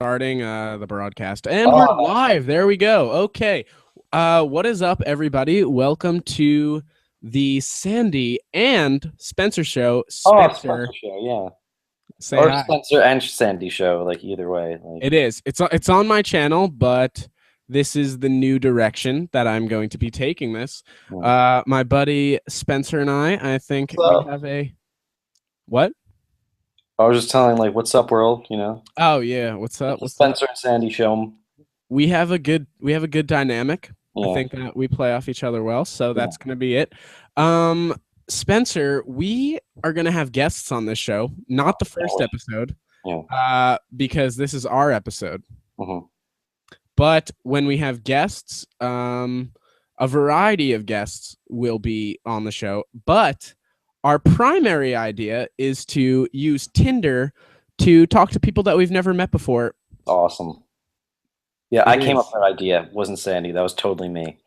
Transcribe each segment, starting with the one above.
Starting the broadcast. And we're live. There we go. Okay. What is up, everybody? Welcome to the Sandy and Spencer show. Spencer show, yeah. Say Or hi. Spencer and Sandy show, like either way. It is. It's on my channel, but this is the new direction that I'm going to be taking this. My buddy Spencer and I think we have a what? I was just telling what's up, world, you know? Oh yeah, what's up? What's Spencer up? and Sandy show. We have a good dynamic. Yeah. I think that we play off each other well, so that's going to be it. Spencer, we are going to have guests on this show, not the first episode, because this is our episode. But when we have guests, a variety of guests will be on the show. But our primary idea is to use Tinder to talk to people that we've never met before. Awesome. Yeah, I came up with that idea. It wasn't Sandy. That was totally me.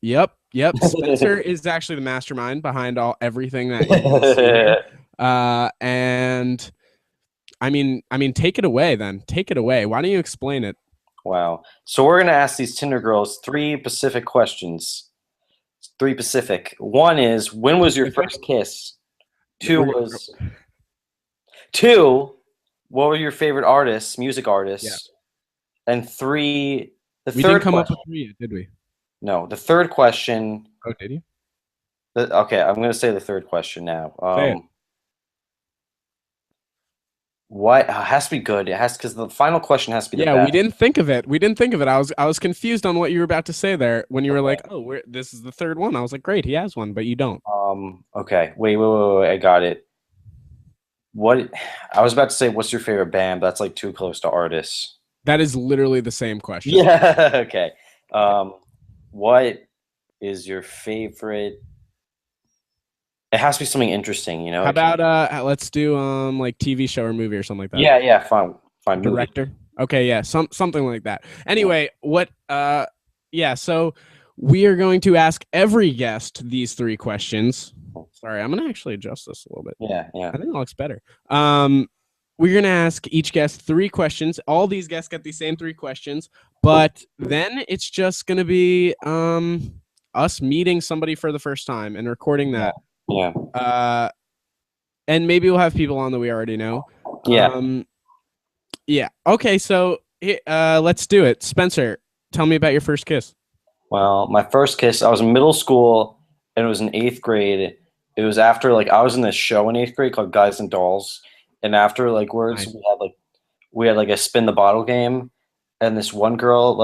Yep. Spencer is actually the mastermind behind everything that you see here. And I mean, take it away then. Take it away. Why don't you explain it? Wow. So we're going to ask these Tinder girls 3 specific questions. 3 specific. One is, when was your first kiss? 2, what were your favorite artists, music artists? Yeah. And 3, we didn't come up with 3 yet, did we? No, the third question. Oh, did you? Okay, I'm going to say the third question now. What has to be good? It has, because the final question has to be the best. We didn't think of it. I was confused on what you were about to say there when you were like, "Oh, this is the third one." I was like, "Great, he has one, but you don't." Okay. Wait. I got it. What I was about to say, what's your favorite band? But that's like too close to artists. That is literally the same question. Yeah. Okay. What is your favorite? It has to be something interesting, you know. How about let's do like TV show or movie or something like that. Yeah, fine. Director. Movie. Okay, yeah, something like that. Anyway, so we are going to ask every guest these 3 questions. Sorry, I'm gonna actually adjust this a little bit. Yeah. I think it looks better. We're gonna ask each guest 3 questions. All these guests get the same 3 questions, but then it's just gonna be us meeting somebody for the first time and recording that. Yeah. And maybe we'll have people on that we already know. Yeah. Yeah. Okay, so let's do it. Spencer, tell me about your first kiss. Well, my first kiss, I was in middle school, and it was in 8th grade. It was after I was in this show in 8th grade called Guys and Dolls, and after words, nice. we had a spin the bottle game, and this one girl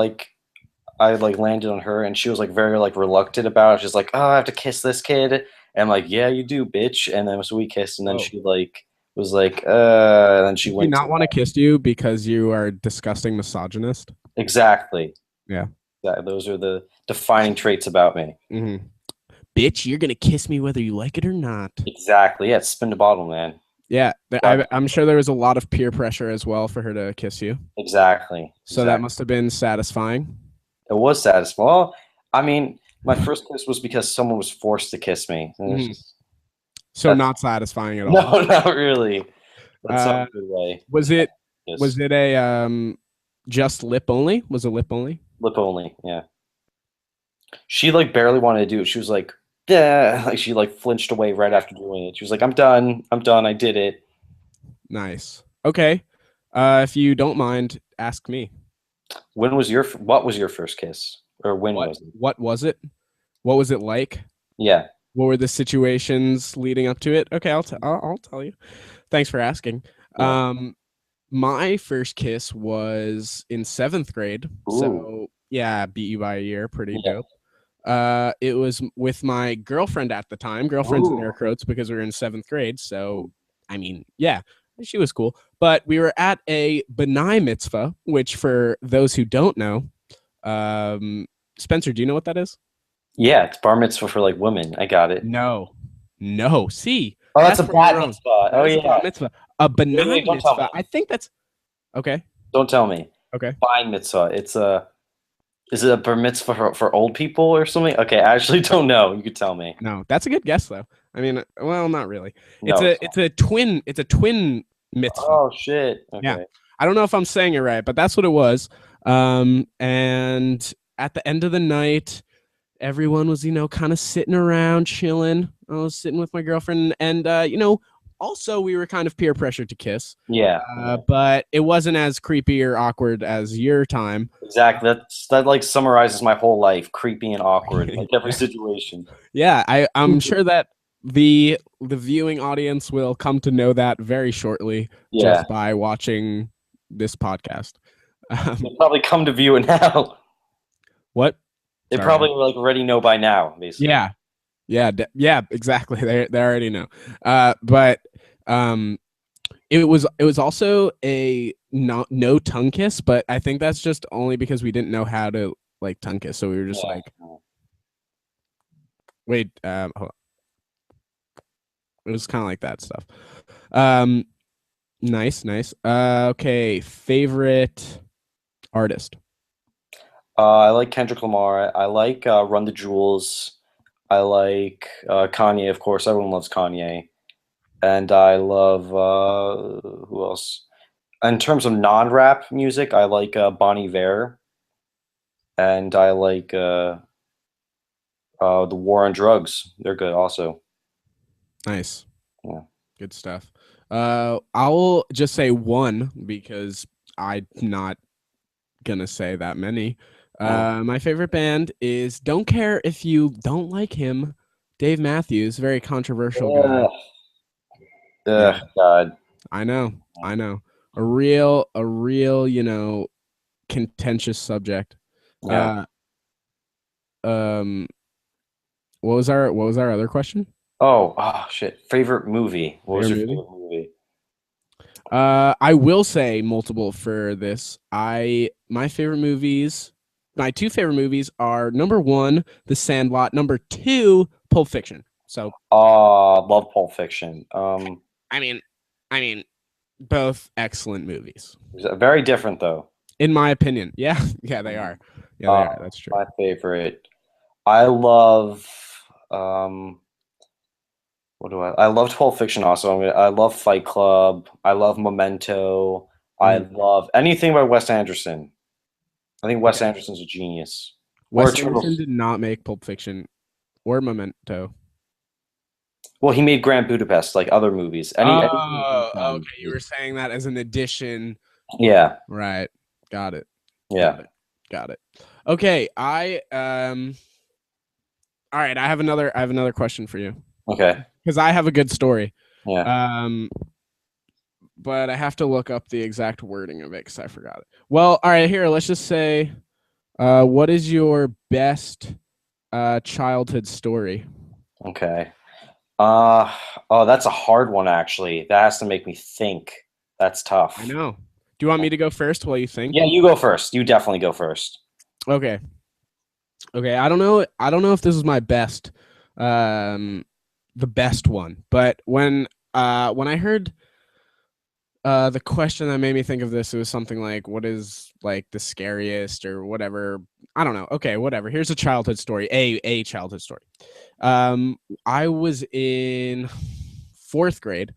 I landed on her, and she was very reluctant about it. She's like, "Oh, I have to kiss this kid." And I'm like, "Yeah, you do, bitch." And then so we kissed, and then she was like, and then she went. Did not want to kiss you because you are a disgusting misogynist? Exactly. Yeah. Those are the defining traits about me. Mm-hmm. Bitch, you're gonna kiss me whether you like it or not. Exactly. Yeah, spin the bottle, man. Yeah, I'm sure there was a lot of peer pressure as well for her to kiss you. Exactly. So that must have been satisfying. It was satisfying. Well, I mean, my first kiss was because someone was forced to kiss me. So not satisfying at all. No, not really. That's not a good way. Was it a just lip only? Was it lip only? Lip only, yeah. She barely wanted to do it. She was like, yeah, she flinched away right after doing it. She was like, I'm done, I did it. Nice. Okay. If you don't mind, ask me. What was your first kiss? Or when was it? What was it? What was it like? Yeah. What were the situations leading up to it? Okay, I'll tell you. Thanks for asking. Yeah. My first kiss was in 7th grade. Ooh. So yeah, beat you by a year. Pretty dope. It was with my girlfriend at the time. Girlfriend's in air quotes because we were in 7th grade. So, I mean, yeah, she was cool. But we were at a B'nai mitzvah, which for those who don't know, Spencer, do you know what that is? Yeah, it's bar mitzvah for women. I got it. No. See. Oh, that's a bat mitzvah. Oh, yeah. Bar mitzvah. A B'nai mitzvah. I think that's okay. Don't tell me. Okay. Fine mitzvah. Is it a bar mitzvah for old people or something? Okay, I actually don't know. You could tell me. No, that's a good guess though. I mean, well, not really. It's a twin mitzvah. Oh shit. Okay. Yeah. I don't know if I'm saying it right, but that's what it was. And at the end of the night, everyone was, kind of sitting around chilling. I was sitting with my girlfriend, and also we were kind of peer pressured to kiss. Yeah. But it wasn't as creepy or awkward as your time. Exactly. That like summarizes my whole life. Creepy and awkward, like every situation. Yeah, I'm sure that the viewing audience will come to know that very shortly, Yeah. just by watching this podcast. They'll probably come to view it now. What? They Sorry. probably like already know by now, basically. Yeah, exactly. They already know. But it was also a no tongue kiss, but I think that's just only because we didn't know how to like tongue kiss, so we were just like, wait, hold on. It was kind of like that stuff. Nice. Okay, favorite artist. I like Kendrick Lamar. I like Run the Jewels. I like Kanye, of course. Everyone loves Kanye. And I love who else? In terms of non-rap music, I like Bon Iver, and I like the War on Drugs. They're good, also. Nice. Yeah. Good stuff. I'll just say one because I'm not gonna say that many. My favorite band is Don't Care If You Don't Like Him. Dave Matthews, very controversial guy. Yeah. God. I know. A real, contentious subject. Yeah. What was our other question? Oh shit. Favorite movie. What was your Favorite favorite movie? I will say multiple for this. My two favorite movies are number 1, The Sandlot, number 2, Pulp Fiction. So Love Pulp Fiction. I mean both excellent movies. Very different though. In my opinion. Yeah, they are. Yeah, they are. That's true. My favorite. I love I love Pulp Fiction also. I love Fight Club. I love Memento. I love anything by Wes Anderson. I think Wes Anderson's a genius. Wes Anderson did not make Pulp Fiction or Memento. Well, he made Grand Budapest, like other movies. Okay. You were saying that as an addition. Yeah. Right. Got it. Yeah. Got it. Okay. All right. I have another question for you. Okay. Because I have a good story. Yeah. But I have to look up the exact wording of it because I forgot it. Well, all right. Here, let's just say, what is your best childhood story? Okay. That's a hard one, actually. That has to make me think. That's tough. I know. Do you want me to go first while you think? Yeah, you go first. You definitely go first. Okay. I don't know if this is my best, the best one, but when I heard the question that made me think of this, it was something like, what is like the scariest or whatever. I don't know. Okay, whatever. Here's a childhood story. A childhood story. I was in 4th grade.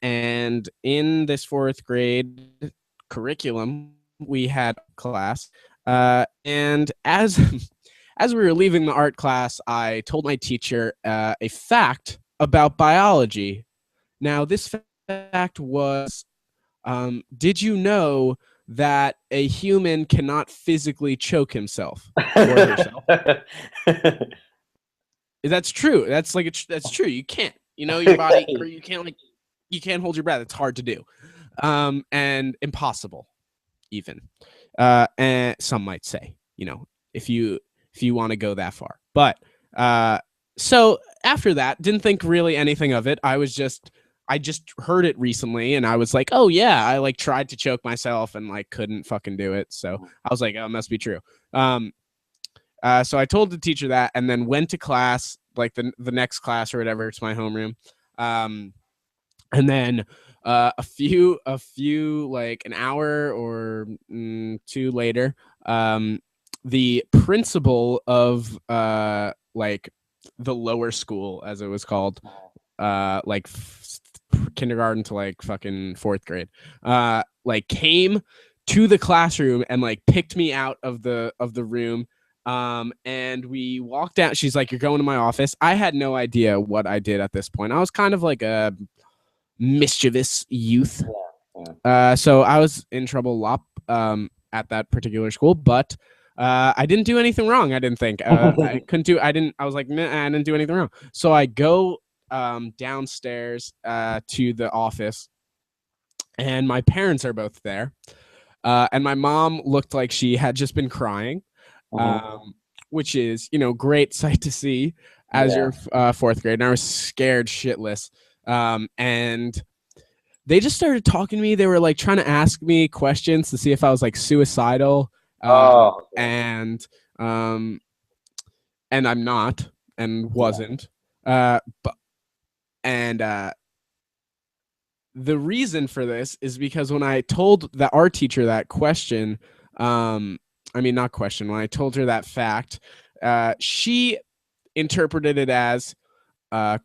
And in this 4th grade curriculum, we had class. And as as we were leaving the art class, I told my teacher a fact about biology. Now, this fact was, did you know that a human cannot physically choke himself or herself? That's true. That's true. You can't. Your body, or you can't hold your breath. It's hard to do, and impossible, even. And some might say, if you want to go that far. But so after that, didn't think really anything of it. I just heard it recently, and I was like, oh yeah, I like tried to choke myself and like couldn't fucking do it. So I was like, oh, it must be true. So I told the teacher that, and then went to class, like the next class or whatever, to my homeroom. And then a few like an hour or 2 later, the principal of like the lower school, as it was called, like kindergarten to like fucking 4th grade, like came to the classroom and like picked me out of the room. And we walked out. She's like, "You're going to my office." I had no idea what I did at this point. I was kind of like a mischievous youth. So I was in trouble a lot at that particular school, but I didn't do anything wrong. I didn't think I couldn't do. I was like, nah, I didn't do anything wrong. So I go downstairs to the office, and my parents are both there. And my mom looked like she had just been crying, which is, great sight to see as your fourth grade. And I was scared shitless. And they just started talking to me. They were like trying to ask me questions to see if I was like suicidal. And I'm not and wasn't. The reason for this is because when I told the art teacher that question, when I told her that fact, she interpreted it as,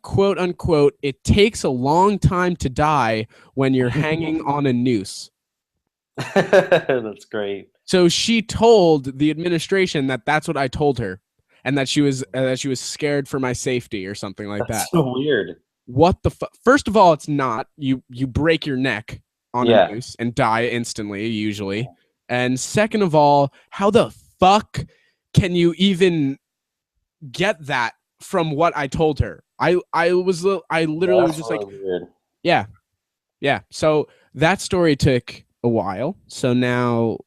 quote unquote, "It takes a long time to die when you're hanging on a noose." That's great. So she told the administration that that's what I told her, and that she was scared for my safety or something like that. So weird. What the fuck? First of all, it's not. You break your neck on a noose and die instantly, usually. And second of all, how the fuck can you even get that from what I told her? I literally was just like, weird. Yeah. So that story took a while. So now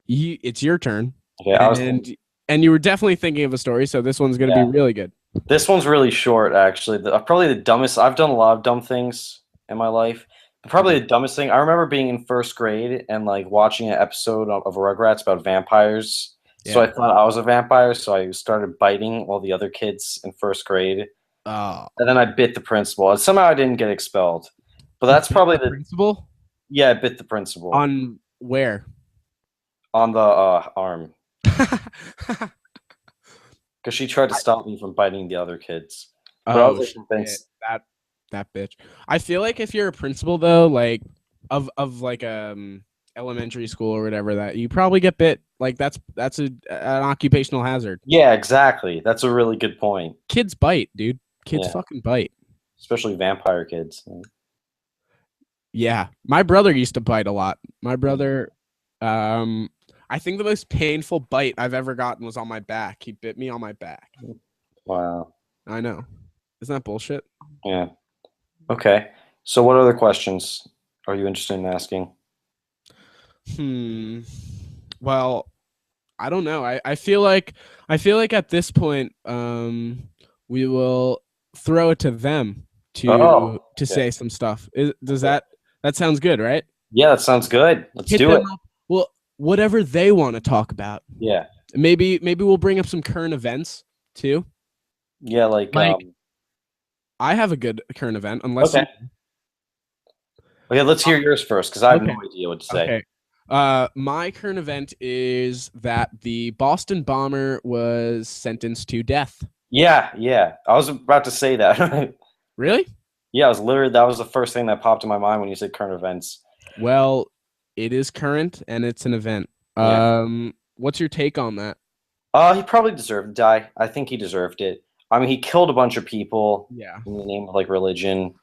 it's your turn. Okay, and you were definitely thinking of a story. So this one's going to be really good. This one's really short, actually. Probably the dumbest. I've done a lot of dumb things in my life. Probably the dumbest thing. I remember being in first grade and like watching an episode of Rugrats about vampires. Yeah. So I thought I was a vampire. So I started biting all the other kids in first grade. Oh. And then I bit the principal. And somehow I didn't get expelled. But that's probably the principal. Yeah, I bit the principal. On where? On the arm. Because she tried to stop me from biting the other kids. But I was convinced that bitch. I feel like if you're a principal though, like of like elementary school or whatever, that you probably get bit. Like that's an occupational hazard. Yeah, exactly. That's a really good point. Kids bite, dude. Kids fucking bite. Especially vampire kids. Yeah. My brother used to bite a lot. My brother, I think the most painful bite I've ever gotten was on my back. He bit me on my back. Wow. I know. Isn't that bullshit? Yeah. Okay. So what other questions are you interested in asking? Well, I don't know. I feel like at this point, we will throw it to them to say some stuff. Does that sounds good, right? Yeah, that sounds good. Let's do it. Well, whatever they want to talk about. Yeah. Maybe we'll bring up some current events too. Yeah, like I have a good current event, unless Okay, let's hear yours first, because I have no idea what to say. Okay. My current event is that the Boston bomber was sentenced to death. Yeah. I was about to say that. Really? Yeah, that was the first thing that popped in my mind when you said current events. Well, it is current and it's an event. What's your take on that? He probably deserved to die. I think he deserved it. I mean, he killed a bunch of people in the name of like religion.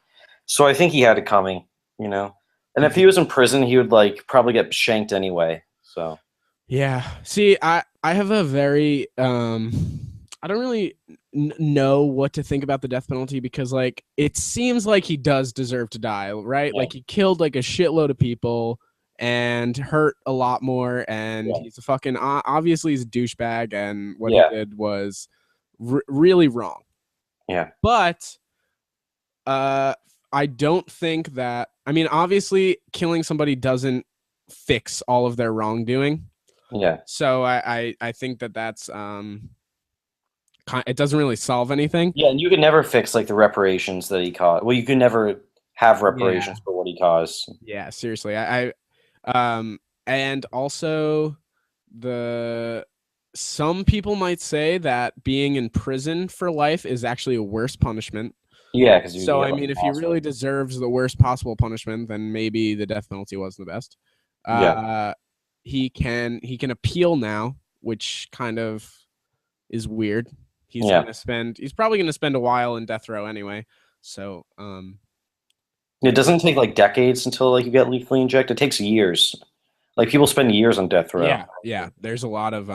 So I think he had it coming, And if he was in prison, he would like probably get shanked anyway. So yeah. See, I have a very I don't really know what to think about the death penalty, because like it seems like he does deserve to die, right? Yeah. Like he killed like a shitload of people and hurt a lot more, and he's a fucking obviously he's a douchebag, and what he did was really wrong. Yeah. But I don't think that, I mean, obviously killing somebody doesn't fix all of their wrongdoing. Yeah. So I think that's it doesn't really solve anything. Yeah, and you can never fix like the reparations that he caused. Well, you can never have reparations for what he caused. Yeah, seriously. And also some people might say that being in prison for life is actually a worse punishment. Yeah, because I mean, if he really deserves the worst possible punishment, then maybe the death penalty wasn't the best. Yeah. He can appeal now, which kind of is weird. Yeah. He's probably gonna spend a while in death row anyway. So It doesn't take like decades until like you get lethally injected. It takes years. Like people spend years on death row. yeah, there's a lot of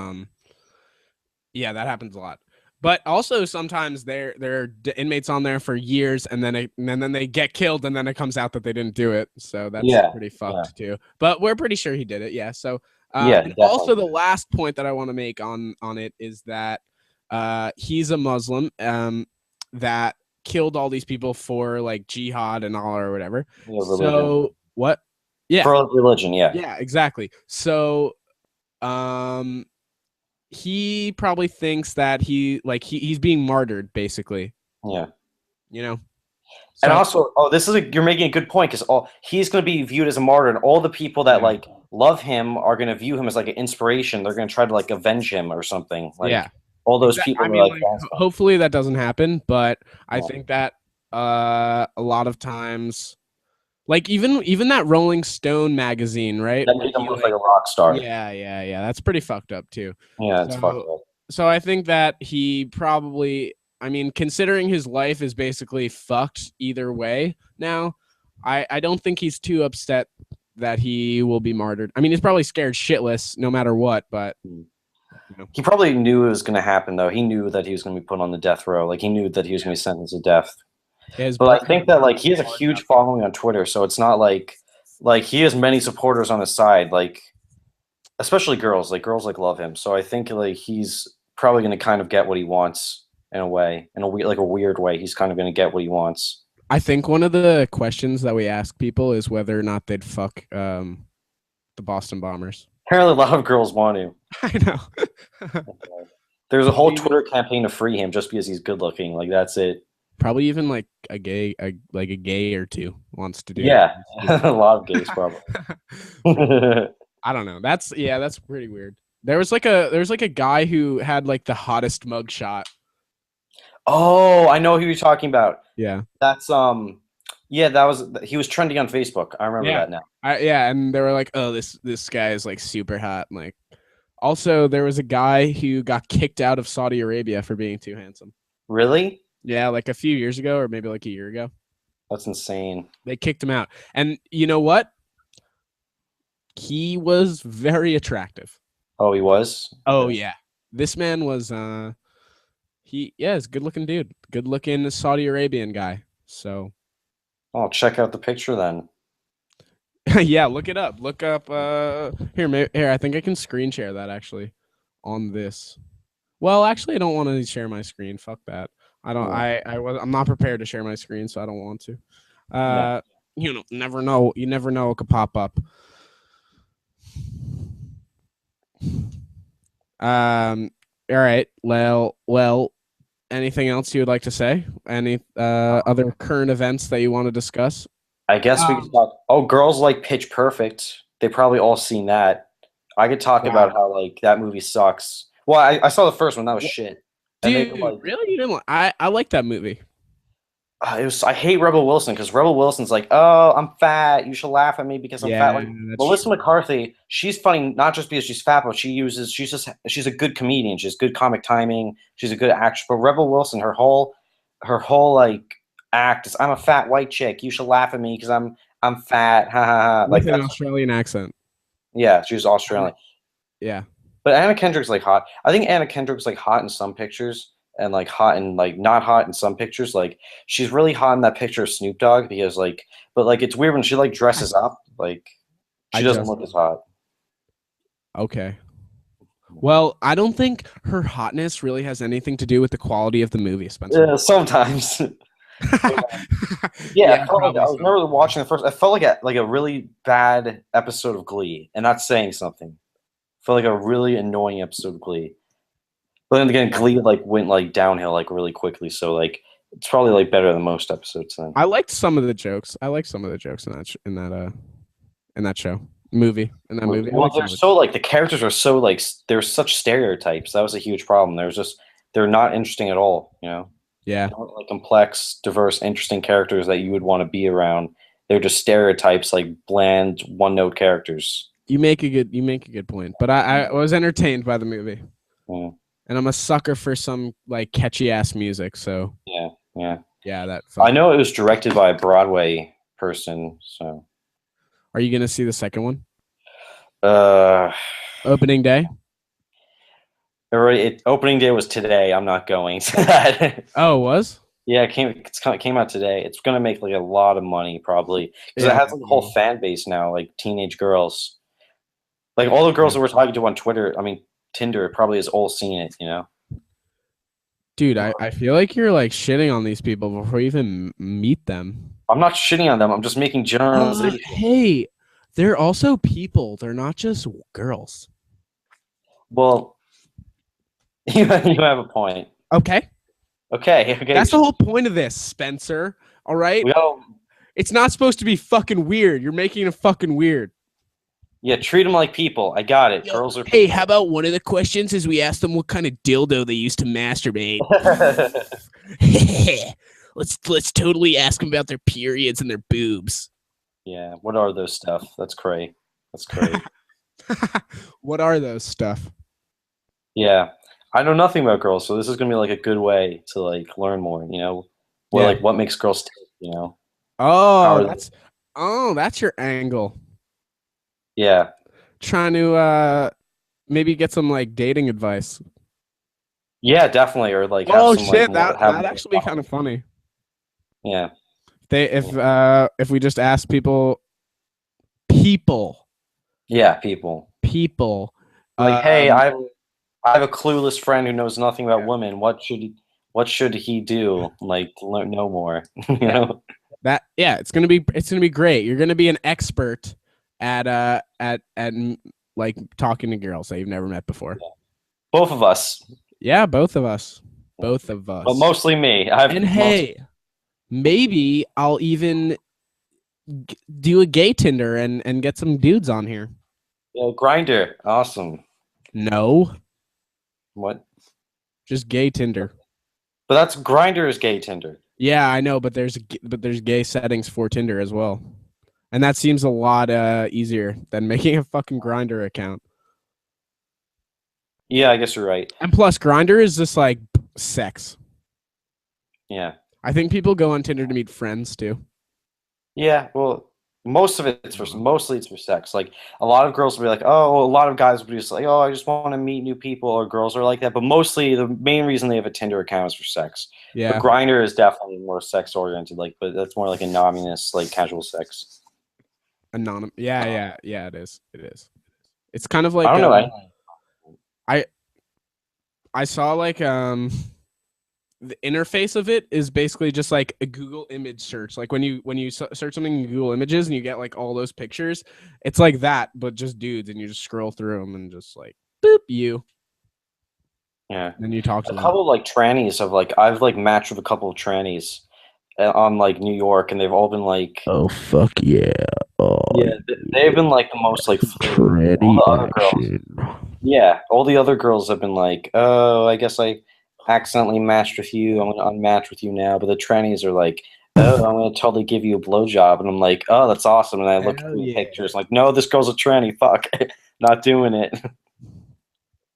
yeah, that happens a lot. But also sometimes there are inmates on there for years, and then they get killed, and then it comes out that they didn't do it. So that's Yeah. pretty Yeah. fucked too. But we're pretty sure he did it. Yeah. So Yeah. and also Definitely. the last point that I want to make on it is that he's a Muslim that killed all these people for like jihad and all or whatever. Yeah, religion. So what? Yeah. For religion, yeah. Yeah. Exactly. So he probably thinks that he's being martyred, basically. Yeah. You know. And So also, you're making a good point because he's going to be viewed as a martyr, and all the people that Yeah. like love him are going to view him as like an inspiration. They're going to try to like avenge him or something. Like yeah, all those people I are mean, like, hopefully that doesn't happen, but I Yeah. think that a lot of times, like even that Rolling Stone magazine, right? that Where made him he, look like a rock star. yeah, that's pretty fucked up too. Yeah, it's fucked So up. so I think that he probably, I mean, considering his life is basically fucked either way now, I don't think he's too upset that he will be martyred. I mean, he's probably scared shitless no matter what, but He probably knew it was going to happen, though. He knew that he was going to be put on the death row. Like he knew that he was going to be sentenced to death. his But I think that like he has a hard huge enough. following on Twitter, so it's not like he has many supporters on his side. Like especially girls. Like girls like love him. So I think like he's probably going to kind of get what he wants in a way, in a weird way. He's kind of going to get what he wants. I think one of the questions that we ask people is whether or not they'd fuck the Boston Bombers. Apparently, a lot of girls want to. I know. There's a whole Twitter campaign to free him just because he's good looking. Like that's it. Probably even like a gay or two wants to do. Yeah, a lot of gays probably. I don't know. That's pretty weird. There was like a guy who had like the hottest mug shot. Oh, I know who you're talking about. Yeah. That's yeah, he was trending on Facebook. I remember that now. And they were like, "Oh, this guy is like super hot." And, like, also there was a guy who got kicked out of Saudi Arabia for being too handsome. Really? Yeah, like a few years ago, or maybe like a year ago. That's insane. They kicked him out, and you know what? He was very attractive. Oh, he was? Oh yeah, this man was he's a good looking dude, good looking Saudi Arabian guy. So I'll check out the picture then. yeah, look it up. Look up here. I think I can screen share that actually on this. Well, actually, I don't want to share my screen. Fuck that. I don't. I'm not prepared to share my screen, so I don't want to. Yeah. Never know. You never know what could pop up. All right. Well. Anything else you would like to say? Any other current events that you want to discuss? I guess we could talk. Oh, girls like Pitch Perfect. They probably all seen that. I could talk about how like that movie sucks. Well, I saw the first one. That was shit. Dude, really? You didn't like? I like that movie. I hate Rebel Wilson because Rebel Wilson's like, oh, I'm fat. You should laugh at me because I'm fat. Like Melissa McCarthy, she's funny not just because she's fat, but she's a good comedian. She has good comic timing. She's a good actress. But Rebel Wilson, her whole like act is, I'm a fat white chick. You should laugh at me because I'm fat. Ha ha ha. Like an Australian accent. Yeah, she's Australian. Yeah. But Anna Kendrick's like hot. I think Anna Kendrick's like hot in some pictures and like hot and like not hot in some pictures. Like she's really hot in that picture of Snoop Dogg because like, but like it's weird when she like dresses up, like she doesn't look as hot. Okay. Well, I don't think her hotness really has anything to do with the quality of the movie, Spencer. Yeah, sometimes. Yeah, I remember watching the first. I felt like a really bad episode of Glee, and that's saying something. I felt like a really annoying episode of Glee. But then again, Glee like went like downhill like really quickly, so like it's probably like better than most episodes. Then I liked some of the jokes. in that show movie. Well, they're so like the characters are so like there's such stereotypes. That was a huge problem. They're not interesting at all. You know. Yeah. Like complex, diverse, interesting characters that you would want to be around. They're just stereotypes, like bland, one-note characters. You make a good point. But I was entertained by the movie. Yeah. And I'm a sucker for some like catchy ass music, so Yeah. Yeah. yeah, that I know it was directed by a Broadway person, so. Are you gonna see the second one? Uh, Opening day? opening day was today. I'm not going to that. Oh, it was? Yeah, it came out today. It's gonna make like a lot of money probably because it has like a whole fan base now, like teenage girls. Like all the girls that we're talking to on Twitter, I mean Tinder, probably has all seen it. You know. Dude, I feel like you're like shitting on these people before you even meet them. I'm not shitting on them. I'm just making generalizations. Hey, they're also people. They're not just girls. Well, you have a point. Okay. Okay. That's the whole point of this, Spencer. All right? It's not supposed to be fucking weird. You're making it fucking weird. Yeah, treat them like people. I got it. Girls are people. Hey, how about one of the questions is we ask them what kind of dildo they used to masturbate? Let's totally ask them about their periods and their boobs. Yeah, what are those stuff? That's cray. That's cray. What are those stuff? Yeah. I know nothing about girls, so this is gonna be like a good way to like learn more, you know? Or like what makes girls tick, you know? That's your angle. Yeah. Trying to maybe get some like dating advice. Yeah, definitely. Or like have some, shit, like, that'd actually be kind of funny. Yeah. If we just ask people. Yeah, people. Like, hey, I have a clueless friend who knows nothing about women. What should he do? Like to know more. You know? It's gonna be great. You're gonna be an expert at like talking to girls that you've never met before. Yeah. Both of us. Yeah, both of us. Both of us. But mostly me. Hey, maybe I'll even do a gay Tinder and get some dudes on here. Yeah, Grindr. Awesome. No. What? Just gay Tinder. But that's Grindr is gay Tinder. Yeah, I know, but there's gay settings for Tinder as well. And that seems a lot easier than making a fucking Grindr account. Yeah, I guess you're right. And plus, Grindr is just like sex. Yeah. I think people go on Tinder to meet friends too. Yeah, well, mostly it's for sex. Like a lot of girls will be like, oh, a lot of guys will be just like, oh, I just want to meet new people, or girls are like that. But mostly the main reason they have a Tinder account is for sex. Yeah. But Grindr is definitely more sex oriented, but that's more like anonymous, like casual sex. Anonymous. Yeah, it is. It's kind of like I don't know. I saw like the interface of it is basically just like a Google image search. Like when you search something in Google Images and you get like all those pictures, it's like that, but just dudes, and you just scroll through them and just like boop you. Yeah. And then you talk to them. A couple of like trannies of like I've like matched with a couple of trannies on like New York, and they've all been like, oh fuck yeah. Oh, yeah, they've been like the most like pretty yeah, all the other girls have been like, oh, I guess I accidentally matched with you. I'm gonna unmatch with you now. But the trannies are like, oh, I'm gonna totally give you a blowjob, and I'm like, oh, that's awesome. And I look at the pictures, like, no, this girl's a tranny. Fuck, not doing it.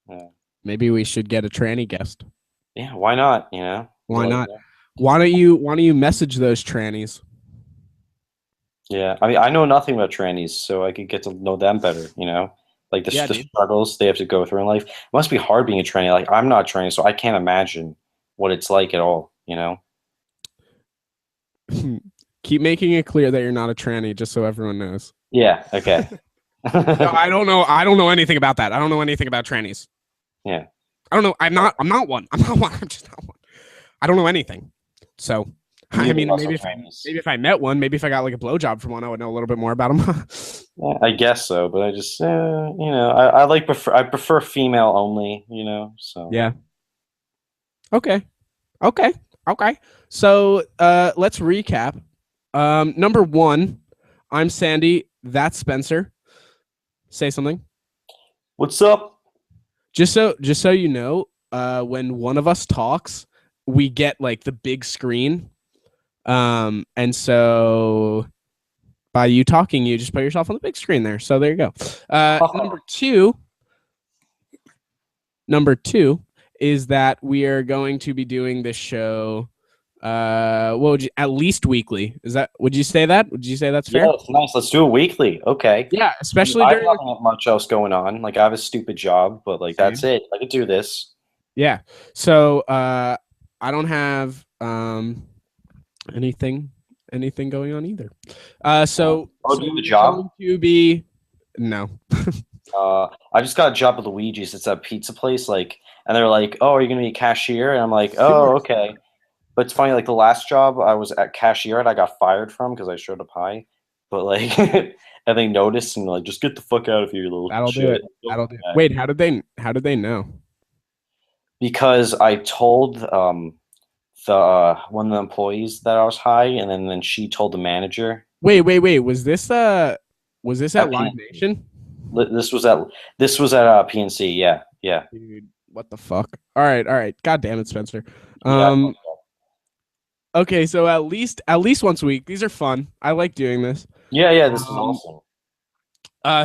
Yeah. Maybe we should get a tranny guest. Yeah, why not? You know, why not? Why don't you message those trannies? Yeah, I mean, I know nothing about trannies, so I could get to know them better. You know. Like the struggles they have to go through in life. It must be hard being a tranny. Like I'm not a tranny, so I can't imagine what it's like at all, you know? Keep making it clear that you're not a tranny just so everyone knows. Yeah, okay. No, I don't know anything about that. I don't know anything about trannies. Yeah. I don't know. I'm not one. I'm just not one. I don't know anything. So I mean, maybe if I met one, maybe if I got like a blowjob from one, I would know a little bit more about them. Yeah, I guess so, but I just, you know, I prefer female only, you know. So yeah. Okay. So let's recap. Number 1, I'm Sandy. That's Spencer. Say something. What's up? Just so you know, when one of us talks, we get like the big screen. And so by you talking, you just put yourself on the big screen there. So there you go. Number two is that we are going to be doing this show. What would you, at least weekly? Would you say that? Would you say that's fair? Yeah, it's nice. Let's do it weekly. Okay. Yeah, especially I during. don't have much else going on. Like I have a stupid job, but like that's it. I could do this. Yeah. So I don't have anything going on either. So do you have a job? To be no. I just got a job at Luigi's. It's a pizza place. Like, and they're like, "Oh, are you gonna be a cashier?" And I'm like, "Oh, okay." But it's funny. Like the last job I was at cashier and I got fired from because I showed up high. But like, and they noticed and like, just get the fuck out of here, you little That'll shit. do it. That'll do it. Wait, how did they know? Because I told the one of the employees that I was high, and then she told the manager. Wait. Was this at Live Nation? This was at PNC. Yeah. Dude, what the fuck? All right. God damn it, Spencer. Okay, so at least once a week. These are fun. I like doing this. Yeah. This is awesome.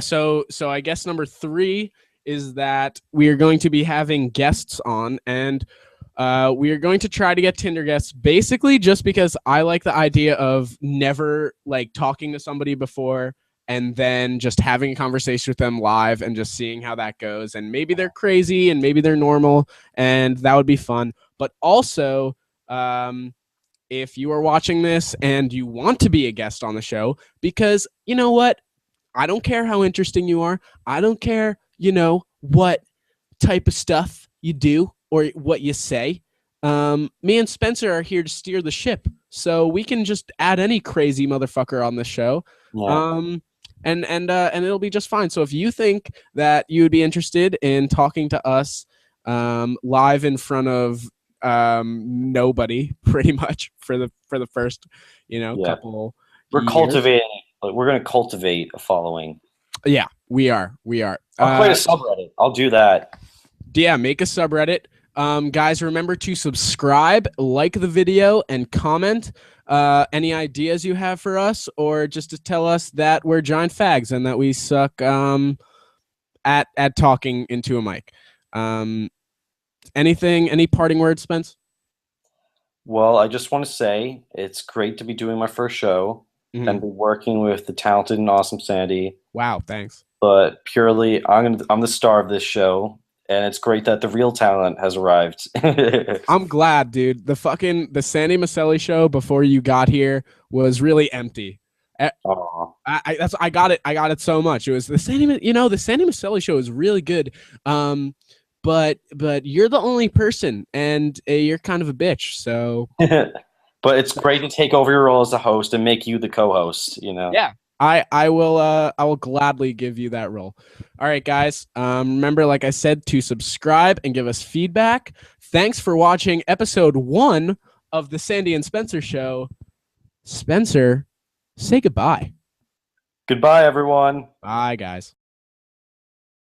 So I guess number 3 is that we are going to be having guests on, and we are going to try to get Tinder guests, basically just because I like the idea of never like talking to somebody before and then just having a conversation with them live and just seeing how that goes. And maybe they're crazy and maybe they're normal, and that would be fun. But also, if you are watching this and you want to be a guest on the show, because you know what? I don't care how interesting you are. I don't care, what type of stuff you do or what you say. Me and Spencer are here to steer the ship, so we can just add any crazy motherfucker on the show. Yeah. And it'll be just fine. So if you think that you would be interested in talking to us live in front of nobody, pretty much for the first couple. We're cultivating. We're going to cultivate a following. Yeah, we are. I'll create a subreddit. I'll do that. Yeah, make a subreddit. Guys, remember to subscribe, like the video, and comment any ideas you have for us, or just to tell us that we're giant fags and that we suck at talking into a mic. Any parting words, Spence? Well, I just want to say it's great to be doing my first show and be working with the talented and awesome Sandy. Wow, thanks. But purely, I'm the star of this show, and it's great that the real talent has arrived. I'm glad, dude. The Sandy Maselli show before you got here was really empty. I got it so much. It was the Sandy Maselli show is really good. But you're the only person, and you're kind of a bitch. So, but it's great to take over your role as the host and make you the co-host. Yeah, I will gladly give you that role. All right, guys. Remember, like I said, to subscribe and give us feedback. Thanks for watching episode 1 of the Sandy and Spencer show. Spencer, say goodbye. Goodbye, everyone. Bye, guys.